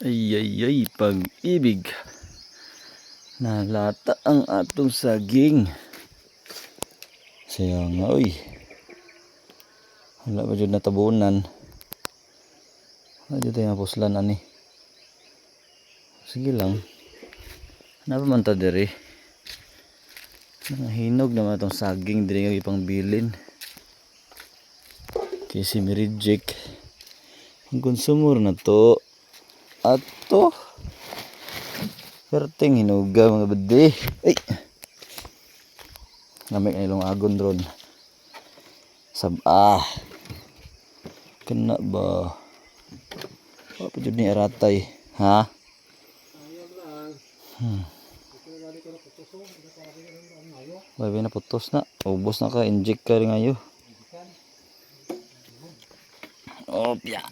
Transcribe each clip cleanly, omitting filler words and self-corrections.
Ay ay ay, pag-ibig. Nalata ang atong saging. Saya nga oy. Wala ba dyan natabunan? Wala dyan tayo napuslan ani. Sige lang. Ano man ta diri? Hinog naman itong saging diri nga ipang bilin. Kasi may reject. Ang konsumor na to. Ato. Perting hinuga mga bade. Ay. Namik na ilong agon ron. Sabah. Kena ba? Apa jud ni aratay? Ha? Baby na putos na. Ubos na ka. Inject ka rin ngayon. Opya.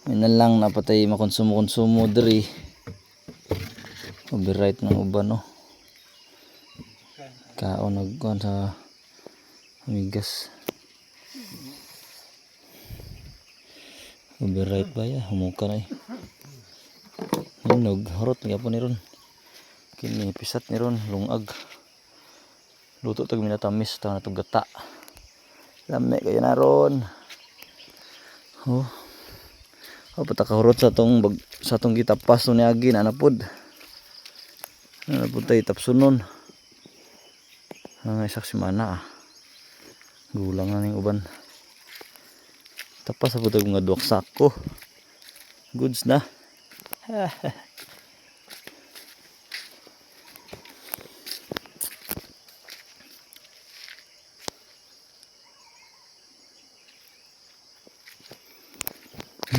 Yan na lang napatay makonsumo-konsumo diri. Copyright ng uban no. Kaon nagkuhan sa amigas. Copyright ba ya? Humuka na eh. Hinog. Harot nga po ni ron. Kini pisat ni ron. Lungag. Luto tag minatamis. Tawag na itong gata. Lame kayo na ron. Oh. Patakahurot sa tong gitapas no niagi na napod. Napod tayo tapsunon. Ang isak si mana ah. Gulang na ning uban. Tapas sa putag mga duwak sako. Goods na.